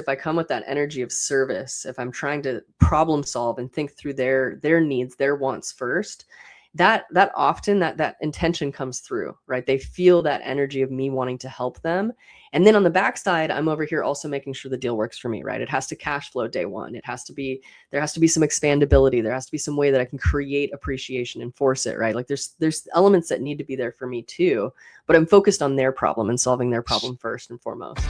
if I come with that energy of service, if I'm trying to problem solve and think through their needs, their wants first, that often that intention comes through, right? They feel that energy of me wanting to help them. And then on the backside, I'm over here also making sure the deal works for me, right? It has to cash flow day one. There has to be some expandability. There has to be some way that I can create appreciation and force it, right? Like there's elements that need to be there for me too, but I'm focused on their problem and solving their problem first and foremost.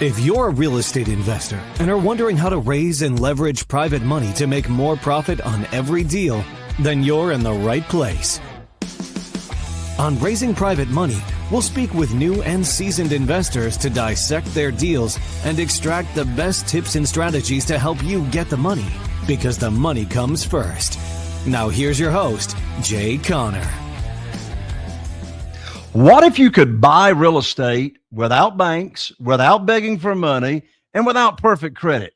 If you're a real estate investor and are wondering how to raise and leverage private money to make more profit on every deal, then you're in the right place. On Raising Private Money, we'll speak with new and seasoned investors to dissect their deals and extract the best tips and strategies to help you get the money, because the money comes first. Now here's your host, Jay Conner. What if you could buy real estate without banks, without begging for money, and without perfect credit?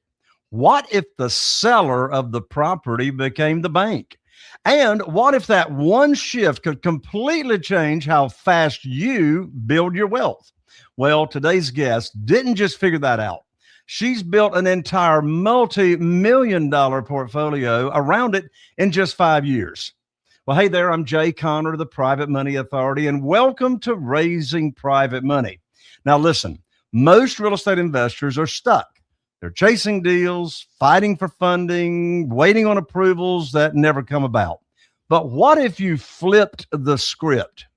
What if the seller of the property became the bank? And what if that one shift could completely change how fast you build your wealth? Well, today's guest didn't just figure that out. She's built an entire multi-million-dollar portfolio around it in just 5 years. Well, hey there, I'm Jay Conner, the Private Money Authority, and welcome to Raising Private Money. Now listen, most real estate investors are stuck. They're chasing deals, fighting for funding, waiting on approvals that never come about. But what if you flipped the script?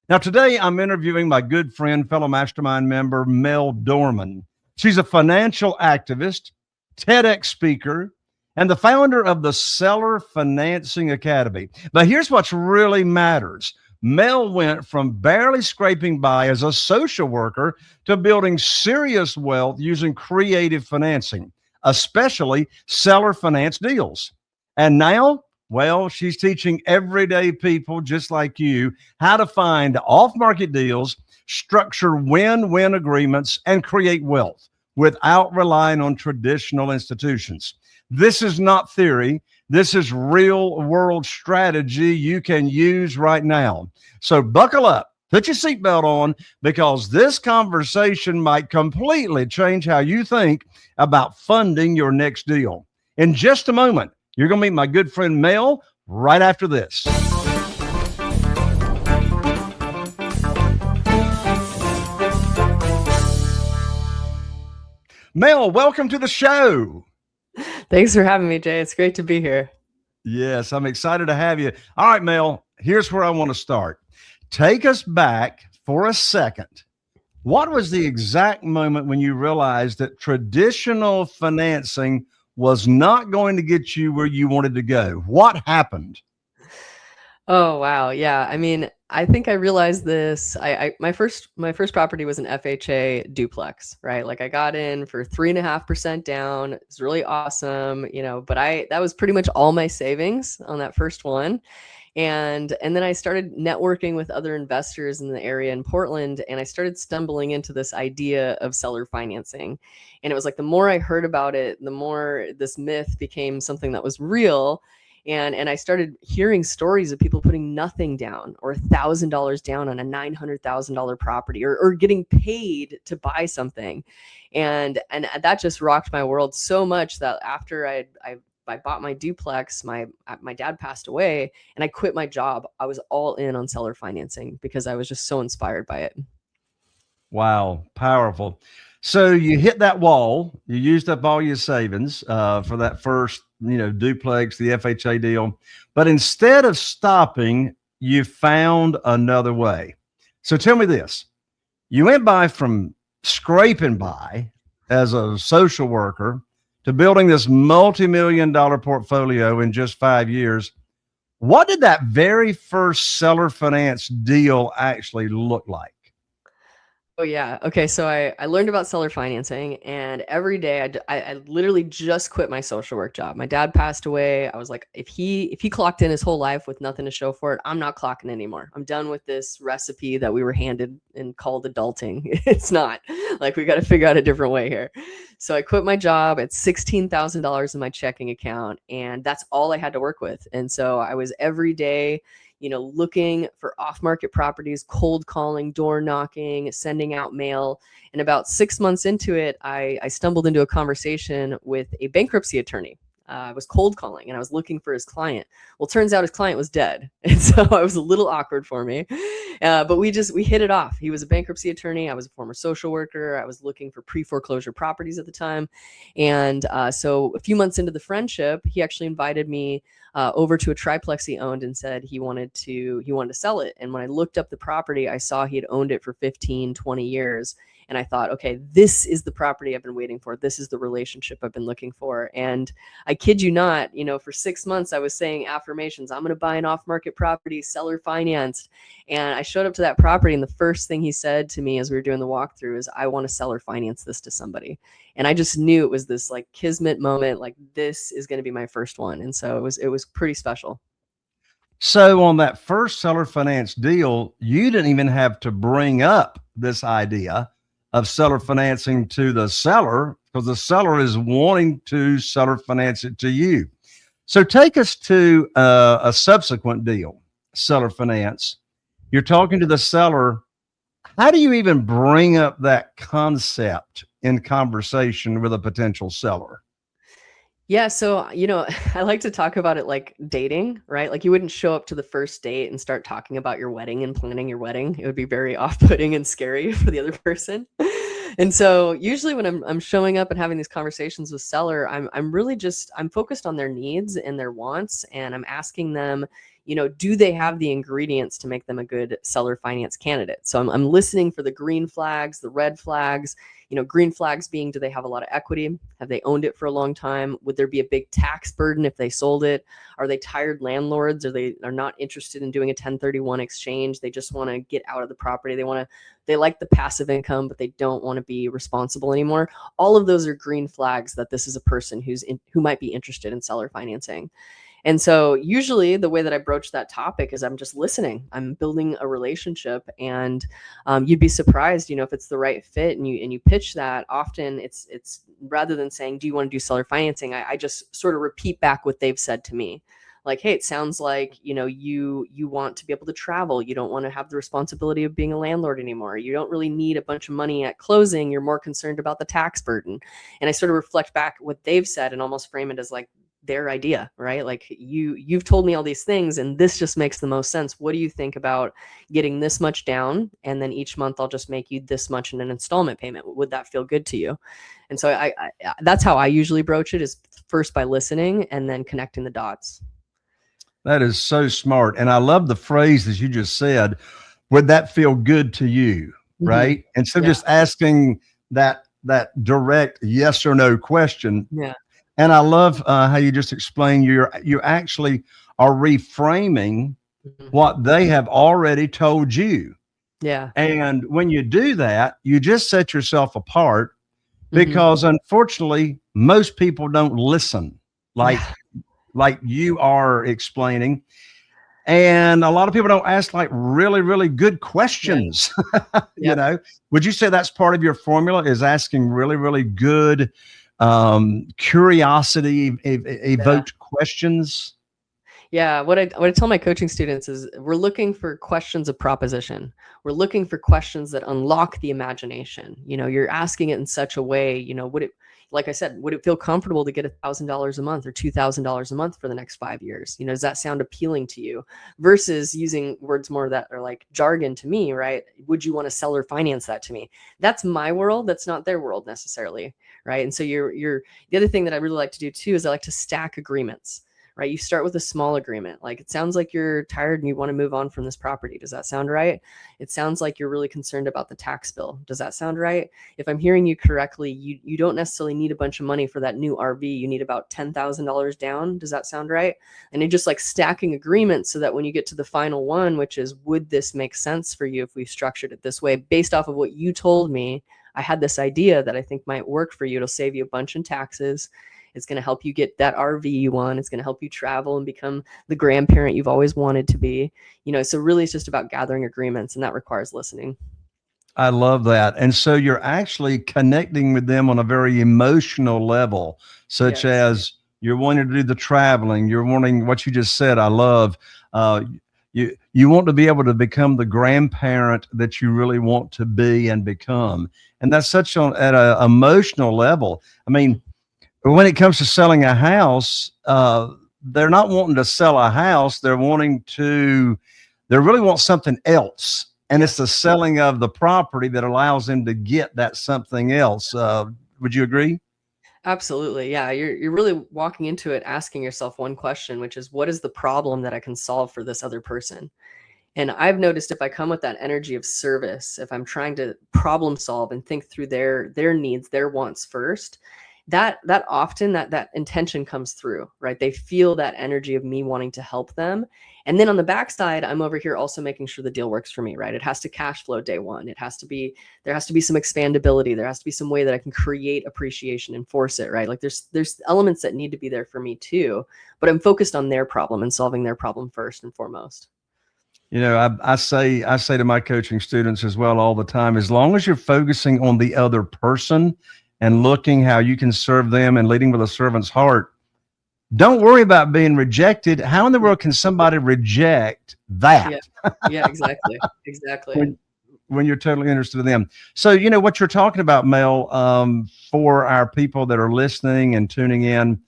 Now today I'm interviewing my good friend, fellow mastermind member, Mel Dorman. She's a financial activist, TEDx speaker, and the founder of the Seller Financing Academy. But here's what's really matters. Mel went from barely scraping by as a social worker to building serious wealth using creative financing, especially seller finance deals. And now, well, she's teaching everyday people just like you how to find off-market deals, structure win-win agreements, and create wealth without relying on traditional institutions. This is not theory. This is real world strategy you can use right now. So buckle up, put your seatbelt on, because this conversation might completely change how you think about funding your next deal. In just a moment, you're going to meet my good friend Mel right after this. Mel, welcome to the show. Thanks for having me, Jay. It's great to be here. Yes, I'm excited to have you. All right, Mel, here's where I want to start. Take us back for a second. What was the exact moment when you realized that traditional financing was not going to get you where you wanted to go? What happened? Oh, wow. Yeah. I mean, I think I realized this. My first property was an FHA duplex, right? Like I got in for 3.5% down. It's really awesome, but that was pretty much all my savings on that first one. And then I started networking with other investors in the area in Portland, and I started stumbling into this idea of seller financing. And it was like, the more I heard about it, the more this myth became something that was real. And I started hearing stories of people putting nothing down or $1,000 down on a $900,000 property or getting paid to buy something. And that just rocked my world so much that after I bought my duplex, my dad passed away and I quit my job. I was all in on seller financing because I was just so inspired by it. Wow. Powerful. So you hit that wall, you used up all your savings for that first, duplex, the FHA deal. But instead of stopping, you found another way. So tell me this, you went from scraping by as a social worker to building this multi-million-dollar portfolio in just 5 years. What did that very first seller finance deal actually look like? Oh, yeah. Okay. So I learned about seller financing, and every day I literally just quit my social work job. My dad passed away. I was like, if he clocked in his whole life with nothing to show for it, I'm not clocking anymore. I'm done with this recipe that we were handed and called adulting. It's not. Like, we got to figure out a different way here. So I quit my job at $16,000 in my checking account, and that's all I had to work with. And so I was every day, looking for off-market properties, cold calling, door knocking, sending out mail. And about 6 months into it, I stumbled into a conversation with a bankruptcy attorney. I was cold calling and I was looking for his client. Well, turns out his client was dead. And so it was a little awkward for me. But we hit it off. He was a bankruptcy attorney. I was a former social worker. I was looking for pre-foreclosure properties at the time. And so a few months into the friendship, he actually invited me over to a triplex he owned and said he wanted to sell it. And when I looked up the property, I saw he had owned it for 15, 20 years. And I thought, okay, this is the property I've been waiting for. This is the relationship I've been looking for. And I kid you not, for 6 months, I was saying affirmations. I'm going to buy an off-market property, seller financed. And I showed up to that property, and the first thing he said to me as we were doing the walkthrough is, I want to seller finance this to somebody. And I just knew it was this like kismet moment, like this is going to be my first one. And so it was pretty special. So on that first seller finance deal, you didn't even have to bring up this idea of seller financing to the seller, because the seller is wanting to seller finance it to you. So take us to a subsequent deal, seller finance. You're talking to the seller. How do you even bring up that concept in conversation with a potential seller? Yeah, so, I like to talk about it like dating, right? Like you wouldn't show up to the first date and start talking about your wedding and planning your wedding. It would be very off-putting and scary for the other person. And so usually when I'm showing up and having these conversations with seller, I'm really I'm focused on their needs and their wants, and I'm asking them, do they have the ingredients to make them a good seller finance candidate? So I'm listening for the green flags, the red flags. Green flags being, do they have a lot of equity? Have they owned it for a long time? Would there be a big tax burden if they sold it? Are they tired landlords? Or they are not interested in doing a 1031 exchange? They just want to get out of the property. They like the passive income, but they don't want to be responsible anymore. All of those are green flags that this is a person who might be interested in seller financing. And so usually the way that I broach that topic is I'm just listening. I'm building a relationship, and you'd be surprised, if it's the right fit, and you pitch that. Often it's rather than saying, do you want to do seller financing? I just sort of repeat back what they've said to me. Like, hey, it sounds like, you want to be able to travel. You don't want to have the responsibility of being a landlord anymore. You don't really need a bunch of money at closing. You're more concerned about the tax burden. And I sort of reflect back what they've said and almost frame it as like their idea, right? Like you've told me all these things and this just makes the most sense. What do you think about getting this much down? And then each month I'll just make you this much in an installment payment. Would that feel good to you? And so I that's how I usually broach it, is first by listening and then connecting the dots. That is so smart. And I love the phrase that you just said, would that feel good to you? Right. Mm-hmm. Instead of just asking that direct yes or no question. Yeah. And I love how you just explained you actually are reframing what they have already told you. Yeah. And when you do that, you just set yourself apart, because unfortunately, most people don't listen like you are explaining. And a lot of people don't ask like really, really good questions. Yeah. Would you say that's part of your formula, is asking really, really good curiosity evoked questions? Yeah, what I tell my coaching students is we're looking for questions of proposition. We're looking for questions that unlock the imagination. You're asking it in such a way, like I said, would it feel comfortable to get $1,000 a month or $2,000 a month for the next 5 years? Does that sound appealing to you? Versus using words more that are like jargon to me, right? Would you want to seller finance that to me? That's my world. That's not their world necessarily, right? And so the other thing that I really like to do too is I like to stack agreements. Right? You start with a small agreement. Like, it sounds like you're tired and you want to move on from this property. Does that sound right? It sounds like you're really concerned about the tax bill. Does that sound right? If I'm hearing you correctly, you don't necessarily need a bunch of money for that new RV. You need about $10,000 down. Does that sound right? And you're just like stacking agreements so that when you get to the final one, which is, would this make sense for you if we structured it this way? Based off of what you told me, I had this idea that I think might work for you. It'll save you a bunch in taxes. It's going to help you get that RV you want. It's going to help you travel and become the grandparent you've always wanted to be. So really it's just about gathering agreements, and that requires listening. I love that. And so you're actually connecting with them on a very emotional level, such as you're wanting to do the traveling. You're wanting what you just said. I love, You want to be able to become the grandparent that you really want to be and become. And that's such on at an emotional level. I mean, when it comes to selling a house, they're not wanting to sell a house. They really want something else. And it's the selling of the property that allows them to get that something else. Would you agree? Absolutely. Yeah. You're really walking into it asking yourself one question, which is, what is the problem that I can solve for this other person? And I've noticed if I come with that energy of service, if I'm trying to problem solve and think through their needs, their wants first, that often that intention comes through, right? They feel that energy of me wanting to help them. And then on the backside, I'm over here also making sure the deal works for me, right? It has to cash flow day one. There has to be some expandability. There has to be some way that I can create appreciation and force it, right? Like there's elements that need to be there for me too, but I'm focused on their problem and solving their problem first and foremost. You know, I say to my coaching students as well all the time, as long as you're focusing on the other person and looking how you can serve them and leading with a servant's heart, don't worry about being rejected. How in the world can somebody reject that? Yeah. Yeah, exactly. Exactly. When you're totally interested in them. So, you know, what you're talking about, Mel, for our people that are listening and tuning in,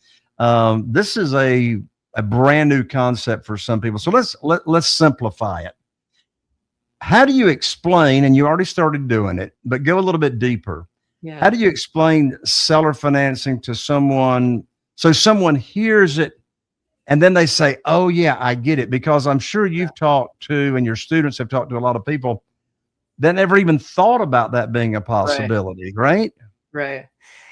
this is a brand new concept for some people. So let's simplify it. How do you explain, and you already started doing it, but go a little bit deeper. Yeah. How do you explain seller financing to someone so someone hears it and then they say, oh, yeah, I get it? Because I'm sure you've talked to, and your students have talked to a lot of people that never even thought about that being a possibility, right? Right.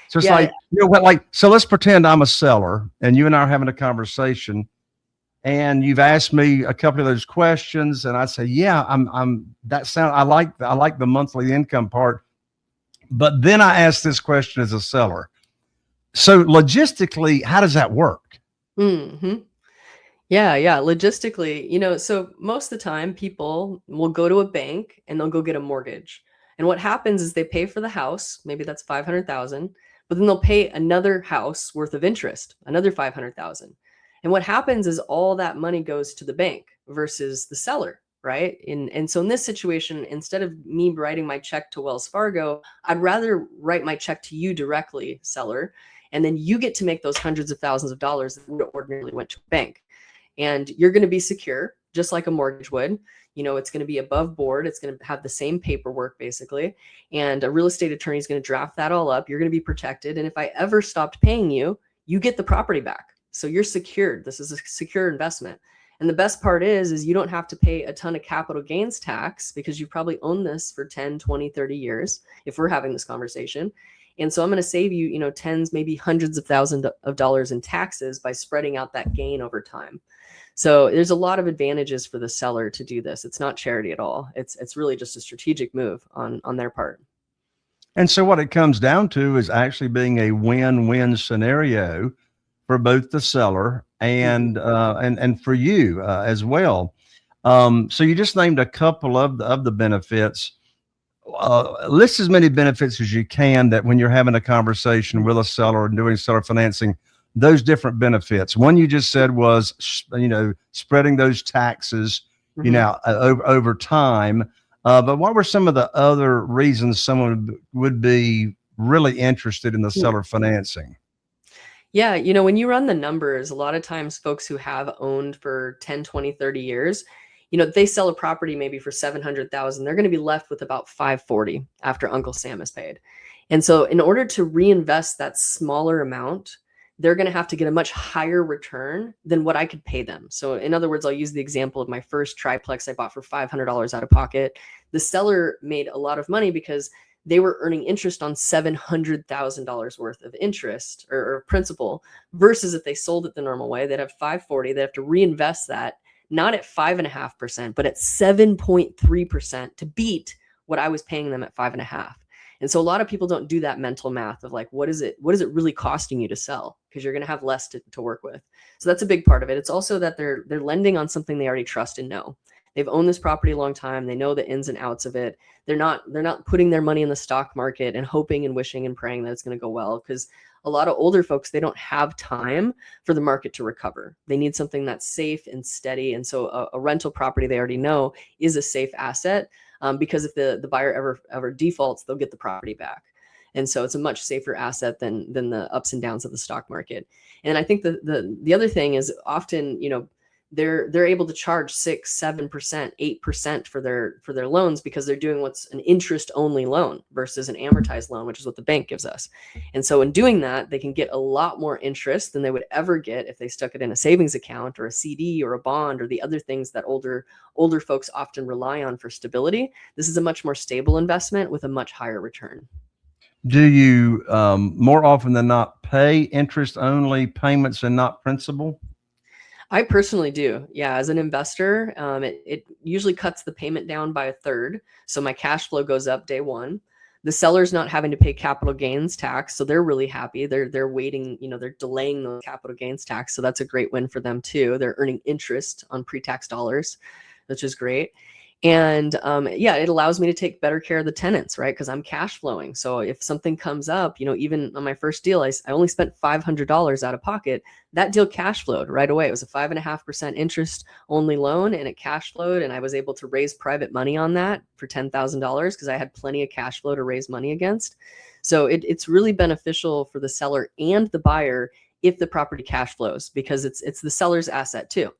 So it's Yeah. like, you know what, like, so let's pretend I'm a seller and you and I are having a conversation and you've asked me a couple of those questions and I say, yeah, I like the monthly income part. But then I ask this question as a seller. So logistically, how does that work? Hmm. Yeah, yeah. Logistically, so most of the time people will go to a bank and they'll go get a mortgage. And what happens is they pay for the house, maybe that's 500,000, but then they'll pay another house worth of interest, another 500,000. And what happens is all that money goes to the bank versus the seller, right? And so in this situation, instead of me writing my check to Wells Fargo, I'd rather write my check to you directly, seller, and then you get to make those hundreds of thousands of dollars that would ordinarily went to a bank. And you're going to be secure, just like a mortgage would. It's going to be above board. It's going to have the same paperwork, basically. And a real estate attorney is going to draft that all up. You're going to be protected. And if I ever stopped paying you, you get the property back. So you're secured. This is a secure investment. And the best part is you don't have to pay a ton of capital gains tax because you probably owned this for 10, 20, 30 years, if we're having this conversation. And so I'm going to save you, tens, maybe hundreds of thousands of dollars in taxes by spreading out that gain over time. So there's a lot of advantages for the seller to do this. It's not charity at all. It's really just a strategic move on their part. And so what it comes down to is actually being a win-win scenario for both the seller and for you as well. So you just named a couple of the benefits. List as many benefits as you can that when you're having a conversation with a seller and doing seller financing, those different benefits. One you just said was, spreading those taxes, over time. But what were some of the other reasons someone would be really interested in the seller financing? Yeah. When you run the numbers, a lot of times folks who have owned for 10, 20, 30 years, they sell a property maybe for 700,000, they're going to be left with about 540 after Uncle Sam is paid. And so in order to reinvest that smaller amount, they're going to have to get a much higher return than what I could pay them. So in other words, I'll use the example of my first triplex I bought for $500 out of pocket. The seller made a lot of money because they were earning interest on $700,000 worth of interest or principal, versus if they sold it the normal way, they'd have 540. They have to reinvest that, not at 5.5%, but at 7.3% to beat what I was paying them at 5.5%. And so a lot of people don't do that mental math of like, what is it really costing you to sell? Because you're going to have less to work with. So that's a big part of it. It's also that they're lending on something they already trust and know. They've owned this property a long time. They know the ins and outs of it. They're not putting their money in the stock market and hoping and wishing and praying that it's going to go well, because a lot of older folks, they don't have time for the market to recover. They need something that's safe and steady. And so a rental property, they already know, is a safe asset, because if the buyer ever defaults, they'll get the property back. And so it's a much safer asset than the ups and downs of the stock market. And I think the other thing is, often, they're able to charge 6, 7%, 8% for their loans, because they're doing what's an interest only loan versus an amortized loan, which is what the bank gives us. And so in doing that, they can get a lot more interest than they would ever get if they stuck it in a savings account or a CD or a bond or the other things that older folks often rely on for stability. This is a much more stable investment with a much higher return. Do you more often than not pay interest only payments and not principal? I personally do. Yeah. As an investor, it usually cuts the payment down by a third. So my cash flow goes up day one. The seller's not having to pay capital gains tax. So they're really happy. They're waiting, they're delaying the capital gains tax. So that's a great win for them too. They're earning interest on pre-tax dollars, which is great. And yeah, it allows me to take better care of the tenants, right? Because I'm cash flowing. So if something comes up, even on my first deal, I only spent $500 out of pocket. That deal cash flowed right away. It was a 5.5% interest only loan, and it cash flowed. And I was able to raise private money on that for $10,000 because I had plenty of cash flow to raise money against. So it's really beneficial for the seller and the buyer if the property cash flows, because it's the seller's asset too.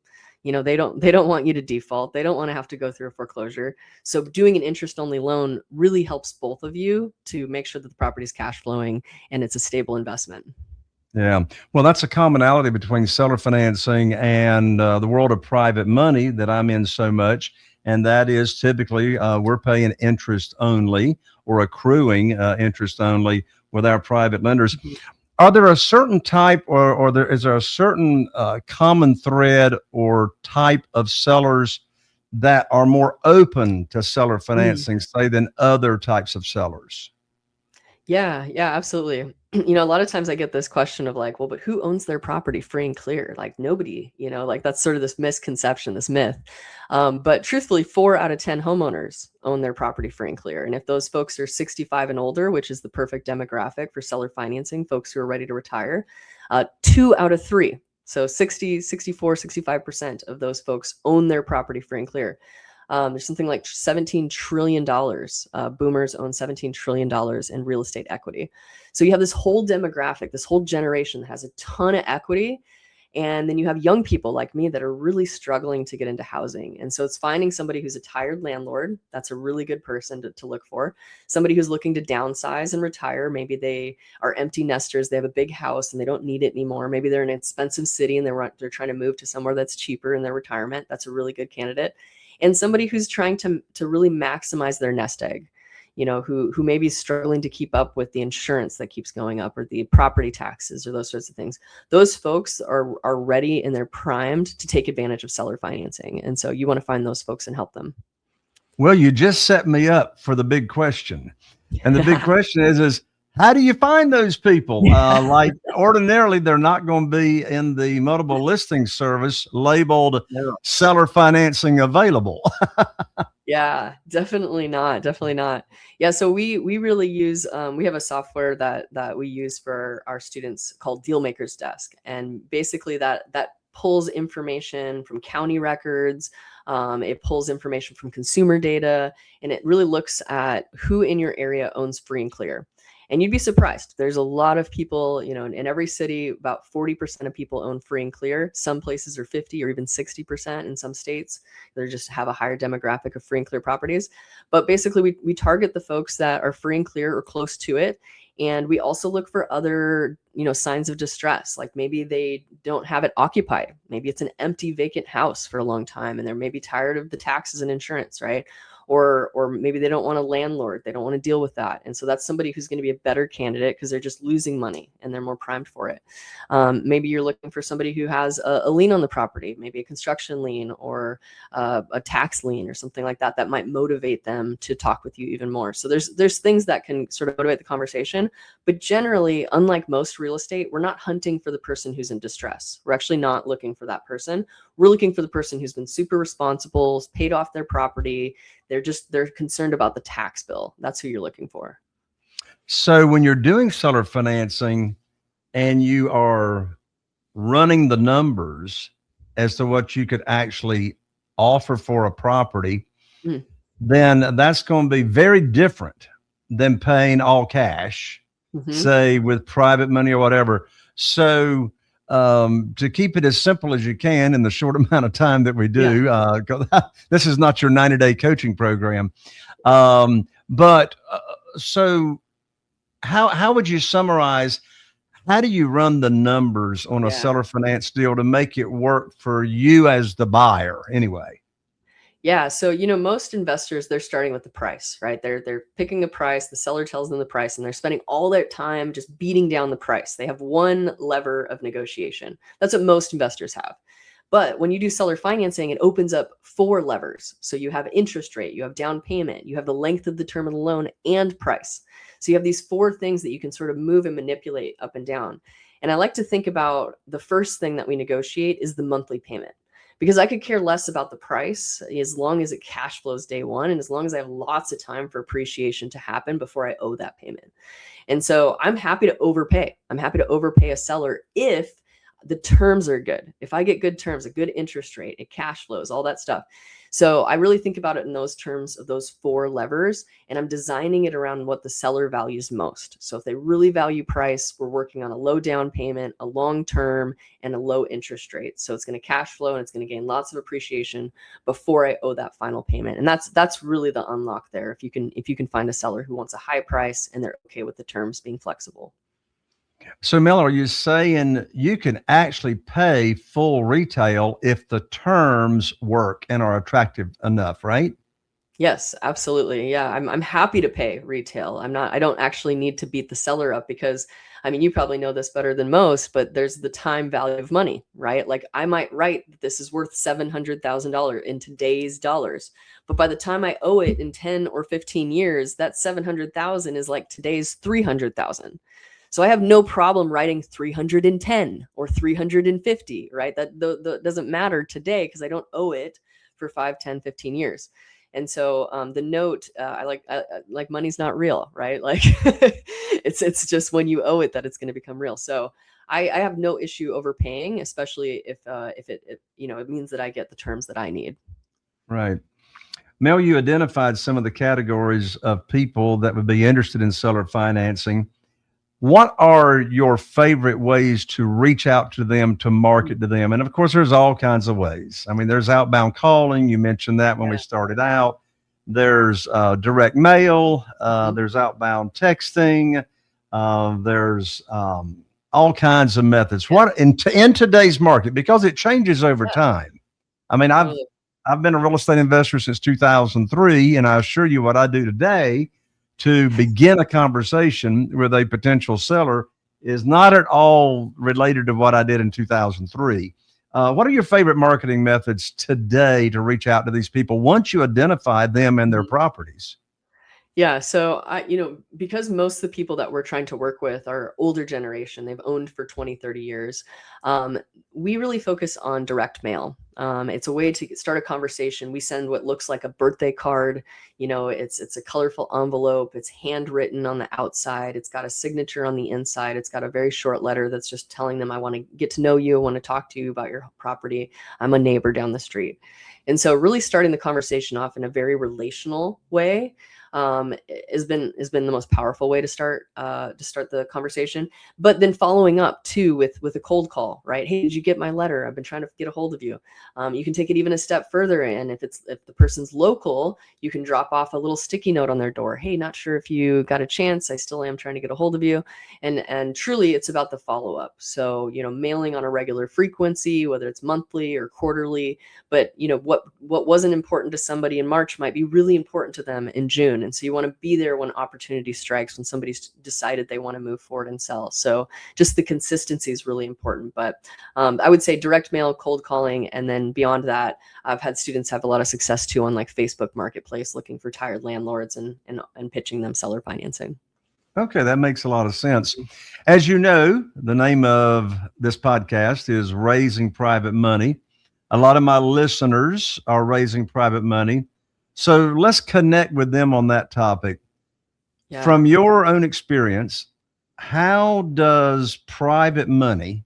They don't want you to default. They don't want to have to go through a foreclosure. So doing an interest only loan really helps both of you to make sure that the property is cash flowing and it's a stable investment. Yeah. Well, that's a commonality between seller financing and the world of private money that I'm in so much. And that is typically we're paying interest only or accruing interest only with our private lenders. Mm-hmm. Are there a certain type is there a certain common thread or type of sellers that are more open to seller financing, say, than other types of sellers? Yeah, absolutely. A lot of times I get this question of like, well, but who owns their property free and clear? Like nobody, like that's sort of this misconception, this myth. But truthfully, 4 out of 10 homeowners own their property free and clear. And if those folks are 65 and older, which is the perfect demographic for seller financing, folks who are ready to retire, 2 out of 3. So 60, 64, 65% of those folks own their property free and clear. There's something like $17 trillion. Boomers own $17 trillion in real estate equity. So you have this whole demographic, this whole generation that has a ton of equity. And then you have young people like me that are really struggling to get into housing. And so it's finding somebody who's a tired landlord. That's a really good person to look for. Somebody who's looking to downsize and retire. Maybe they are empty nesters. They have a big house and they don't need it anymore. Maybe they're in an expensive city and they're trying to move to somewhere that's cheaper in their retirement. That's a really good candidate. And somebody who's trying to really maximize their nest egg, who may be struggling to keep up with the insurance that keeps going up or the property taxes or those sorts of things. Those folks are ready and they're primed to take advantage of seller financing. And so you want to find those folks and help them. Well, you just set me up for the big question. And the big question is how do you find those people? Like ordinarily, they're not going to be in the multiple listing service labeled seller financing available. Yeah, definitely not. Definitely not. Yeah. So we really use, we have a software that we use for our students called Dealmakers Desk. And basically that pulls information from county records. It pulls information from consumer data, and it really looks at who in your area owns free and clear. And you'd be surprised. There's a lot of people, in every city, about 40% of people own free and clear. Some places are 50 or even 60% in some states. They just have a higher demographic of free and clear properties. But basically, we target the folks that are free and clear or close to it. And we also look for other, signs of distress. Like maybe they don't have it occupied. Maybe it's an empty vacant house for a long time and they're maybe tired of the taxes and insurance, right? or maybe they don't want a landlord. They don't want to deal with that. And so that's somebody who's going to be a better candidate because they're just losing money and they're more primed for it. Maybe you're looking for somebody who has a lien on the property, maybe a construction lien or a tax lien or something like that, that might motivate them to talk with you even more. So there's things that can sort of motivate the conversation. But generally, unlike most real estate, we're not hunting for the person who's in distress. We're actually not looking for that person. We're looking for the person who's been super responsible, paid off their property. They're concerned about the tax bill. That's who you're looking for. So when you're doing seller financing and you are running the numbers as to what you could actually offer for a property, then that's going to be very different than paying all cash, say with private money or whatever. So to keep it as simple as you can in the short amount of time that we do, this is not your 90-day coaching program. But so how would you summarize, how do you run the numbers on a seller finance deal to make it work for you as the buyer anyway? Yeah. So, most investors, they're starting with the price, right? They're picking a price, the seller tells them the price, and they're spending all their time just beating down the price. They have one lever of negotiation. That's what most investors have. But when you do seller financing, it opens up 4 levers. So you have interest rate, you have down payment, you have the length of the term of the loan, and price. So you have these 4 things that you can sort of move and manipulate up and down. And I like to think about the first thing that we negotiate is the monthly payment. Because I could care less about the price as long as it cash flows day one and as long as I have lots of time for appreciation to happen before I owe that payment. And so I'm happy to overpay. I'm happy to overpay a seller if the terms are good. If I get good terms, a good interest rate, it cash flows, all that stuff. So I really think about it in those terms of those 4 levers, and I'm designing it around what the seller values most. So if they really value price, we're working on a low down payment, a long term, and a low interest rate. So it's going to cash flow and it's going to gain lots of appreciation before I owe that final payment. And that's really the unlock there. If you can find a seller who wants a high price and they're okay with the terms being flexible. So Mel, are you saying you can actually pay full retail if the terms work and are attractive enough, right? Yes, absolutely. Yeah, I'm happy to pay retail. I don't actually need to beat the seller up because, you probably know this better than most, but there's the time value of money, right? Like I might write that this is worth $700,000 in today's dollars, but by the time I owe it in 10 or 15 years, that 700,000 is like today's 300,000. So I have no problem writing 310 or 350, right? That doesn't matter today because I don't owe it for 5, 10, 15 years. And so the note, I like money's not real, right? Like it's just when you owe it that it's going to become real. So I have no issue overpaying, especially if it means that I get the terms that I need. Right. Mel, you identified some of the categories of people that would be interested in seller financing. What are your favorite ways to reach out to them, to market to them? And of course, there's all kinds of ways. There's outbound calling. You mentioned that when we started out. There's direct mail. There's outbound texting. There's all kinds of methods. What in today's market, because it changes over time. I've been a real estate investor since 2003, and I assure you what I do today to begin a conversation with a potential seller is not at all related to what I did in 2003. What are your favorite marketing methods today to reach out to these people once you identify them and their properties? Yeah. So because most of the people that we're trying to work with are older generation, they've owned for 20, 30 years. We really focus on direct mail. It's a way to start a conversation. We send what looks like a birthday card. It's a colorful envelope. It's handwritten on the outside. It's got a signature on the inside. It's got a very short letter that's just telling them, I want to get to know you. I want to talk to you about your property. I'm a neighbor down the street. And so really starting the conversation off in a very relational way. has been the most powerful way to start the conversation. But then following up too with a cold call, right? Hey, did you get my letter? I've been trying to get a hold of you. You can take it even a step further, and if the person's local, you can drop off a little sticky note on their door. Hey, not sure if you got a chance. I still am trying to get a hold of you. And truly, it's about the follow up. So mailing on a regular frequency, whether it's monthly or quarterly. But what wasn't important to somebody in March might be really important to them in June. And so you want to be there when opportunity strikes, when somebody's decided they want to move forward and sell. So just the consistency is really important. But I would say direct mail, cold calling, and then beyond that, I've had students have a lot of success too on like Facebook Marketplace, looking for tired landlords and pitching them seller financing. Okay, that makes a lot of sense. As you know, the name of this podcast is Raising Private Money. A lot of my listeners are raising private money. So let's connect with them on that topic. Yeah. From your own experience, how does private money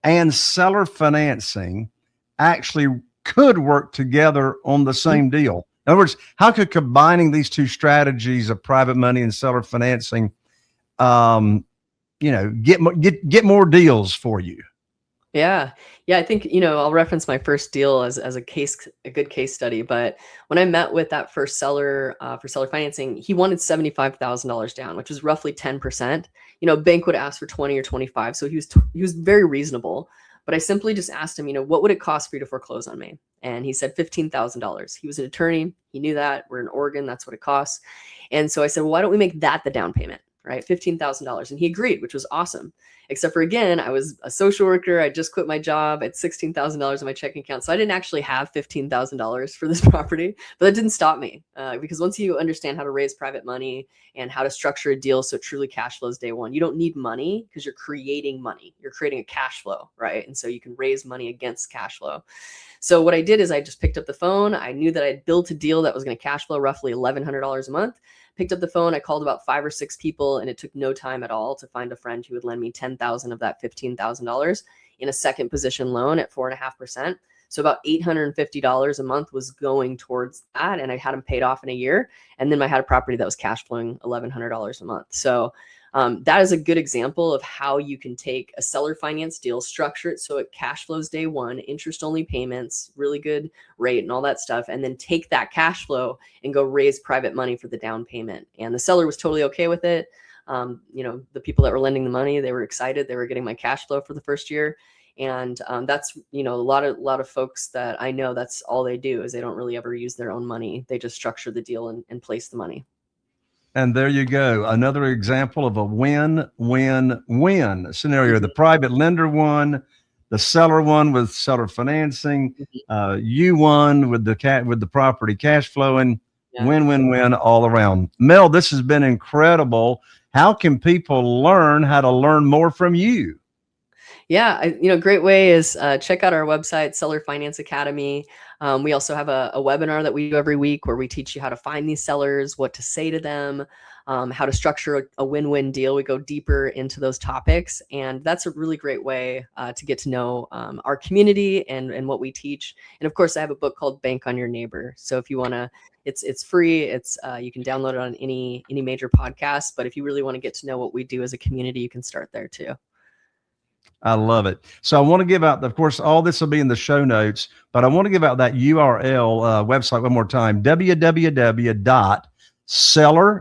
and seller financing actually could work together on the same deal? In other words, how could combining these two strategies of private money and seller financing, get more deals for you? Yeah. I think, I'll reference my first deal as a good case study. But when I met with that first seller for seller financing, he wanted $75,000 down, which was roughly 10%. Bank would ask for 20 or 25. So he was very reasonable. But I simply just asked him, what would it cost for you to foreclose on me? And he said $15,000. He was an attorney. He knew that. We're in Oregon. That's what it costs. And so I said, well, why don't we make that the down payment? Right? $15,000. And he agreed, which was awesome. Except for, again, I was a social worker. I just quit my job at $16,000 in my checking account. So I didn't actually have $15,000 for this property, but that didn't stop me because once you understand how to raise private money and how to structure a deal so it truly cash flows day one, you don't need money because you're creating money. You're creating a cash flow, right? And so you can raise money against cash flow. So what I did is I just picked up the phone. I knew that I'd built a deal that was going to cash flow roughly $1,100 a month. Picked up the phone. I called about 5 or 6 people, and it took no time at all to find a friend who would lend me $10,000 of that $15,000 in a second position loan at 4.5%. So about $850 a month was going towards that, and I had them paid off in a year. And then I had a property that was cash flowing $1,100 a month. So that is a good example of how you can take a seller finance deal, structure it so it cash flows day one, interest only payments, really good rate and all that stuff, and then take that cash flow and go raise private money for the down payment. And the seller was totally okay with it. The people that were lending the money, they were excited. They were getting my cash flow for the first year. And that's, a lot of folks that I know, that's all they do is they don't really ever use their own money. They just structure the deal and place the money. And there you go. Another example of a win-win-win scenario. The private lender won, the seller won with seller financing. You won with the property cash flowing. Yeah. Win-win-win all around. Mel, this has been incredible. How can people learn how to learn more from you? Yeah, great way is check out our website, Seller Finance Academy. We also have a webinar that we do every week where we teach you how to find these sellers, what to say to them, how to structure a win-win deal. We go deeper into those topics, and that's a really great way to get to know our community and what we teach. And of course, I have a book called Bank on Your Neighbor. So if you want to, it's free. It's you can download it on any major podcast. But if you really want to get to know what we do as a community, you can start there too. I love it. So I want to give out, of course, all this will be in the show notes, but I want to give out that URL website one more time, www.seller,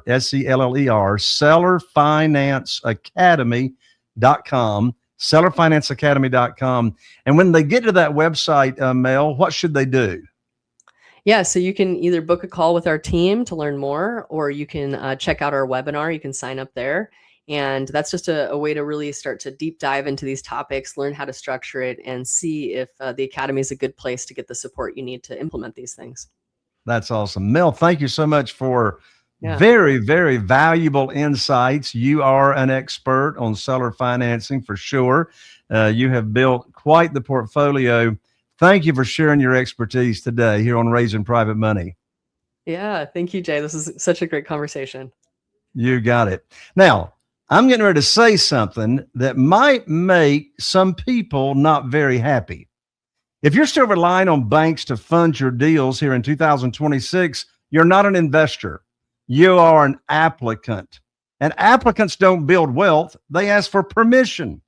S-E-L-L-E-R, sellerfinanceacademy.com, sellerfinanceacademy.com. And when they get to that website, Mel, what should they do? Yeah, so you can either book a call with our team to learn more, or you can check out our webinar. You can sign up there. And that's just a way to really start to deep dive into these topics, learn how to structure it, and see if the Academy is a good place to get the support you need to implement these things. That's awesome. Mel, thank you so much for very, very valuable insights. You are an expert on seller financing for sure. You have built quite the portfolio. Thank you for sharing your expertise today here on Raising Private Money. Yeah, thank you, Jay. This is such a great conversation. You got it. Now, I'm getting ready to say something that might make some people not very happy. If you're still relying on banks to fund your deals here in 2026, you're not an investor. You are an applicant. And applicants don't build wealth, they ask for permission.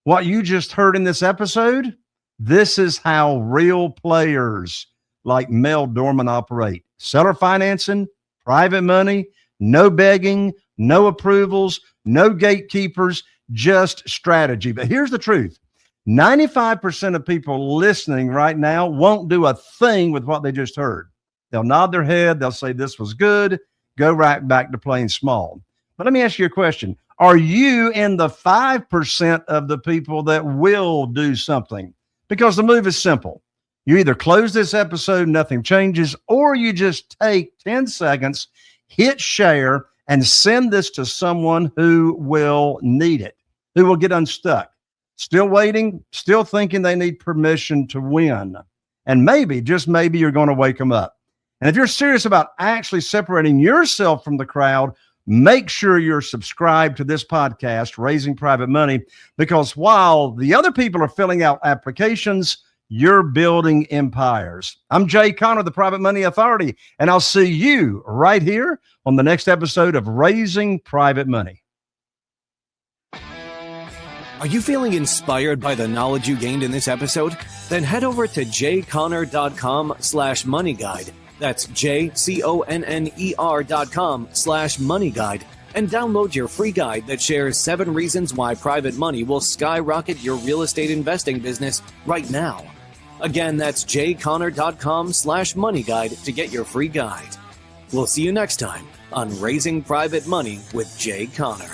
What you just heard in this episode, this is how real players like Mel Dorman operate. Seller financing, private money, no begging, no approvals, no gatekeepers, just strategy. But here's the truth. 95% of people listening right now won't do a thing with what they just heard. They'll nod their head. They'll say, this was good. Go right back to playing small. But let me ask you a question. Are you in the 5% of the people that will do something? Because the move is simple. You either close this episode, nothing changes, or you just take 10 seconds, hit share, and send this to someone who will need it, who will get unstuck. Still waiting, still thinking they need permission to win. And maybe, just maybe, you're going to wake them up. And if you're serious about actually separating yourself from the crowd, make sure you're subscribed to this podcast, Raising Private Money, because while the other people are filling out applications, you're building empires. I'm Jay Conner, the Private Money Authority, and I'll see you right here on the next episode of Raising Private Money. Are you feeling inspired by the knowledge you gained in this episode? Then head over to jconner.com/moneyguide. That's jconner.com/moneyguide and download your free guide that shares 7 reasons why private money will skyrocket your real estate investing business right now. Again, that's jconner.com/moneyguide to get your free guide. We'll see you next time on Raising Private Money with Jay Conner.